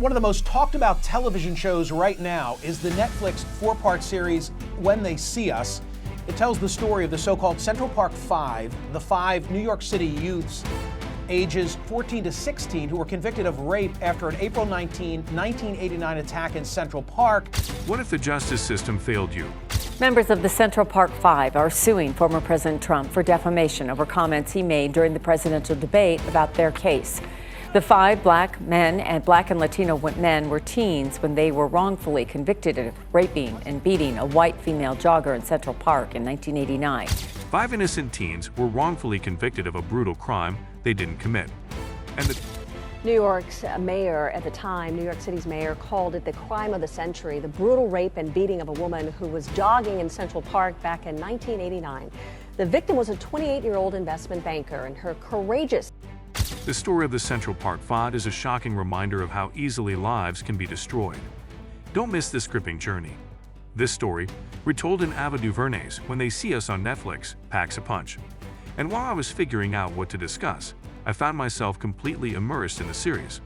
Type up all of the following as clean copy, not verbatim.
One of the most talked about television shows right now is the Netflix 4-part series, When They See Us. It tells the story of the so-called Central Park Five, the 5 New York City youths ages 14 to 16 who were convicted of rape after an April 19, 1989 attack in Central Park. What if the justice system failed you? Members of the Central Park Five are suing former President Trump for defamation over comments he made during the presidential debate about their case. The 5 black men and Black and Latino men were teens when they were wrongfully convicted of raping and beating a white female jogger in Central Park in 1989. 5 innocent teens were wrongfully convicted of a brutal crime they didn't commit. And New York's mayor at the time, New York City's mayor, called it the crime of the century, the brutal rape and beating of a woman who was jogging in Central Park back in 1989. The victim was a 28-year-old investment banker, and her courageous. The story of the Central Park Five is a shocking reminder of how easily lives can be destroyed. Don't miss this gripping journey. This story, retold in Ava DuVernay's When They See Us on Netflix, packs a punch. And while I was figuring out what to discuss, I found myself completely immersed in the series.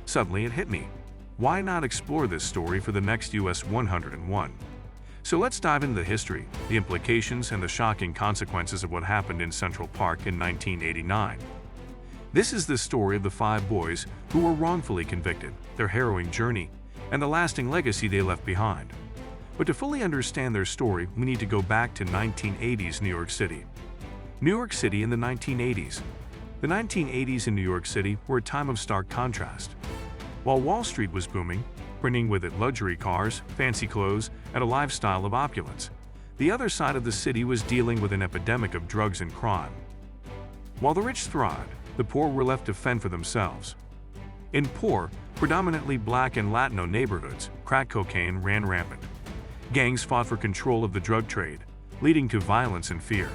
Suddenly it hit me. Why not explore this story for the next US 101? So let's dive into the history, the implications, and the shocking consequences of what happened in Central Park in 1989. This is the story of the 5 boys who were wrongfully convicted, their harrowing journey, and the lasting legacy they left behind. But to fully understand their story, we need to go back to 1980s New York City. New York City in the 1980s. The 1980s in New York City were a time of stark contrast. While Wall Street was booming, bringing with it luxury cars, fancy clothes, and a lifestyle of opulence, the other side of the city was dealing with an epidemic of drugs and crime. While the rich thrived, the poor were left to fend for themselves. In poor, predominantly Black and Latino neighborhoods, crack cocaine ran rampant. Gangs fought for control of the drug trade, leading to violence and fear.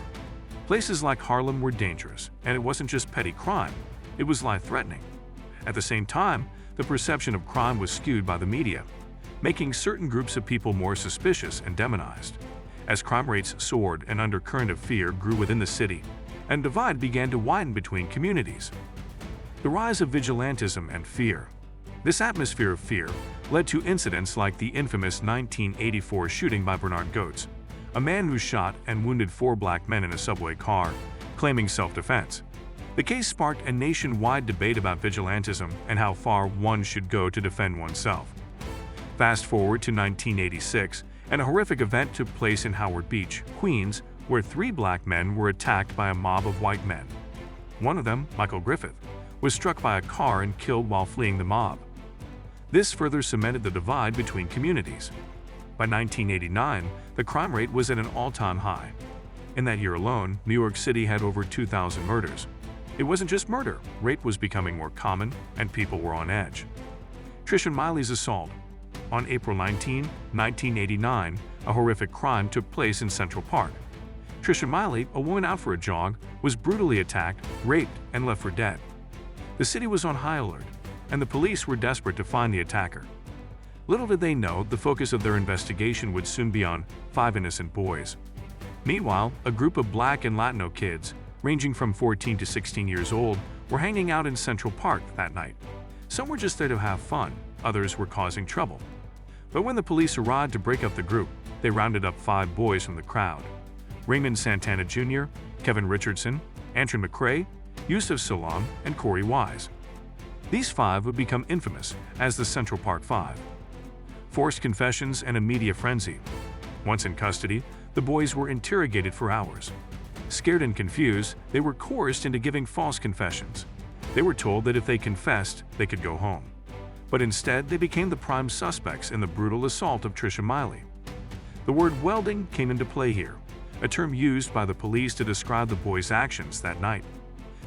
Places like Harlem were dangerous, and it wasn't just petty crime, it was life-threatening. At the same time, the perception of crime was skewed by the media, making certain groups of people more suspicious and demonized. As crime rates soared, an undercurrent of fear grew within the city, and divide began to widen between communities. The rise of vigilantism and fear. This atmosphere of fear led to incidents like the infamous 1984 shooting by Bernard Goetz, a man who shot and wounded 4 black men in a subway car, claiming self-defense. The case sparked a nationwide debate about vigilantism and how far one should go to defend oneself. Fast forward to 1986, and a horrific event took place in Howard Beach, Queens, where 3 black men were attacked by a mob of white men. One of them, Michael Griffith, was struck by a car and killed while fleeing the mob. This further cemented the divide between communities. By 1989, the crime rate was at an all-time high. In that year alone, New York City had over 2,000 murders. It wasn't just murder, rape was becoming more common, and people were on edge. Trish and Miley's assault. On April 19, 1989, a horrific crime took place in Central Park. Trish Miley, a woman out for a jog, was brutally attacked, raped, and left for dead. The city was on high alert, and the police were desperate to find the attacker. Little did they know the focus of their investigation would soon be on 5 innocent boys. Meanwhile, a group of Black and Latino kids, ranging from 14 to 16 years old, were hanging out in Central Park that night. Some were just there to have fun, others were causing trouble. But when the police arrived to break up the group, they rounded up 5 boys from the crowd. Raymond Santana Jr., Kevin Richardson, Antron McCray, Yusef Salaam, and Korey Wise. These 5 would become infamous as the Central Park Five. Forced confessions and a media frenzy. Once in custody, the boys were interrogated for hours. Scared and confused, they were coerced into giving false confessions. They were told that if they confessed, they could go home. But instead, they became the prime suspects in the brutal assault of Trish Miley. The word welding came into play here, a term used by the police to describe the boys' actions that night.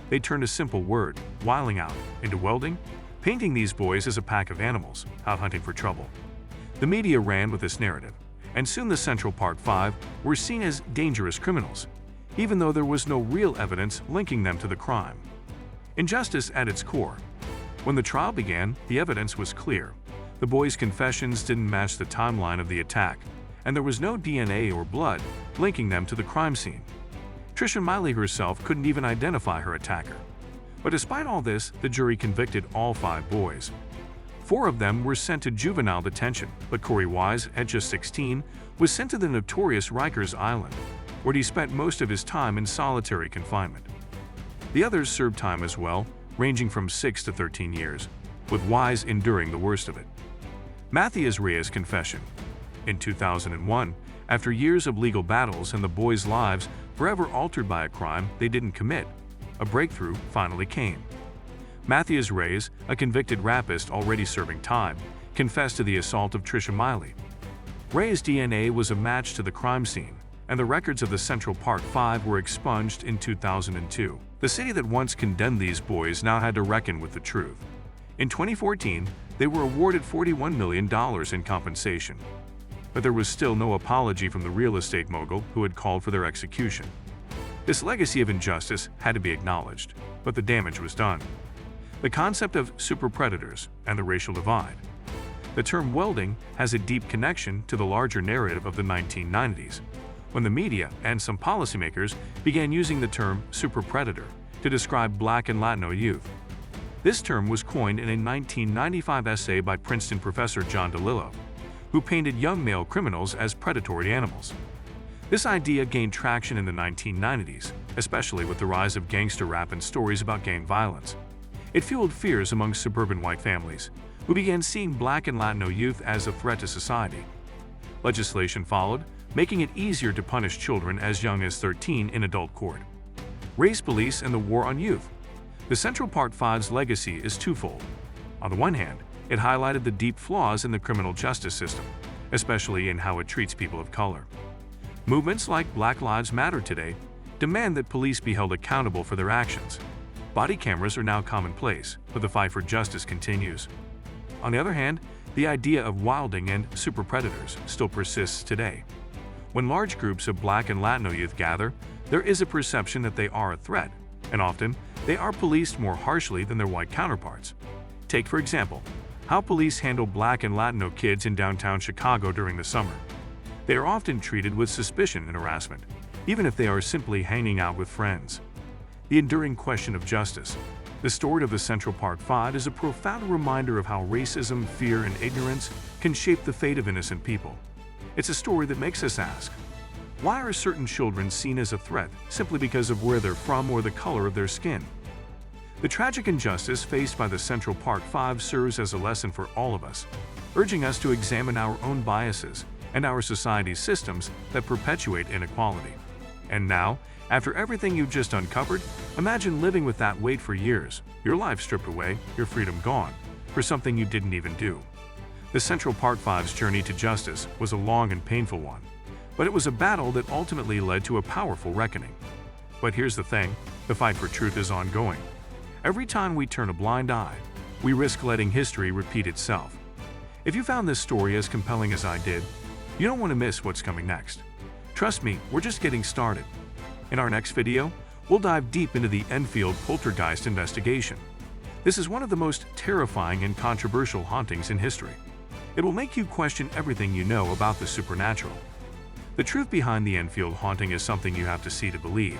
They turned a simple word, whiling out, into welding, painting these boys as a pack of animals out hunting for trouble. The media ran with this narrative, and soon the Central Park Five were seen as dangerous criminals, even though there was no real evidence linking them to the crime. Injustice at its core. When the trial began, the evidence was clear. The boys' confessions didn't match the timeline of the attack, and there was no DNA or blood linking them to the crime scene. Trish Miley herself couldn't even identify her attacker. But despite all this, the jury convicted all 5 boys. 4 of them were sent to juvenile detention, but Korey Wise, at just 16, was sent to the notorious Rikers Island, where he spent most of his time in solitary confinement. The others served time as well, ranging from 6 to 13 years, with Wise enduring the worst of it. Matthias Reyes' confession. In 2001, after years of legal battles and the boys' lives forever altered by a crime they didn't commit, a breakthrough finally came. Matthias Reyes, a convicted rapist already serving time, confessed to the assault of Trisha Miley. Reyes' DNA was a match to the crime scene, and the records of the Central Park 5 were expunged in 2002. The city that once condemned these boys now had to reckon with the truth. In 2014, they were awarded $41 million in compensation. But there was still no apology from the real estate mogul who had called for their execution. This legacy of injustice had to be acknowledged, but the damage was done. The concept of superpredators and the racial divide. The term welding has a deep connection to the larger narrative of the 1990s, when the media and some policymakers began using the term superpredator to describe Black and Latino youth. This term was coined in a 1995 essay by Princeton professor John DeLillo, who painted young male criminals as predatory animals. This idea gained traction in the 1990s, especially with the rise of gangster rap and stories about gang violence. It fueled fears among suburban white families, who began seeing Black and Latino youth as a threat to society. Legislation followed, making it easier to punish children as young as 13 in adult court. Race police and the war on youth. The Central Park 5's legacy is twofold. On the one hand, it highlighted the deep flaws in the criminal justice system, especially in how it treats people of color. Movements like Black Lives Matter today demand that police be held accountable for their actions. Body cameras are now commonplace, but the fight for justice continues. On the other hand, the idea of wilding and superpredators still persists today. When large groups of Black and Latino youth gather, there is a perception that they are a threat, and often they are policed more harshly than their white counterparts. Take, for example, how police handle Black and Latino kids in downtown Chicago during the summer. They are often treated with suspicion and harassment, even if they are simply hanging out with friends. The enduring question of justice. The story of the Central Park 5 is a profound reminder of how racism, fear, and ignorance can shape the fate of innocent people. It's a story that makes us ask, why are certain children seen as a threat simply because of where they're from or the color of their skin? The tragic injustice faced by the Central Park 5 serves as a lesson for all of us, urging us to examine our own biases and our society's systems that perpetuate inequality. And now, after everything you've just uncovered, imagine living with that weight for years, your life stripped away, your freedom gone, for something you didn't even do. The Central Park 5's journey to justice was a long and painful one, but it was a battle that ultimately led to a powerful reckoning. But here's the thing, the fight for truth is ongoing. Every time we turn a blind eye, we risk letting history repeat itself. If you found this story as compelling as I did, you don't want to miss what's coming next. Trust me, we're just getting started. In our next video, we'll dive deep into the Enfield poltergeist investigation. This is one of the most terrifying and controversial hauntings in history. It will make you question everything you know about the supernatural. The truth behind the Enfield haunting is something you have to see to believe,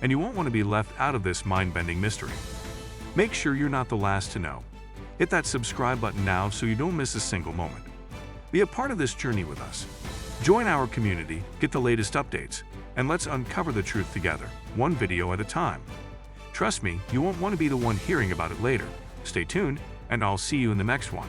and you won't want to be left out of this mind-bending mystery. Make sure you're not the last to know. Hit that subscribe button now so you don't miss a single moment. Be a part of this journey with us. Join our community, get the latest updates, and let's uncover the truth together, one video at a time. Trust me, you won't want to be the one hearing about it later. Stay tuned, and I'll see you in the next one.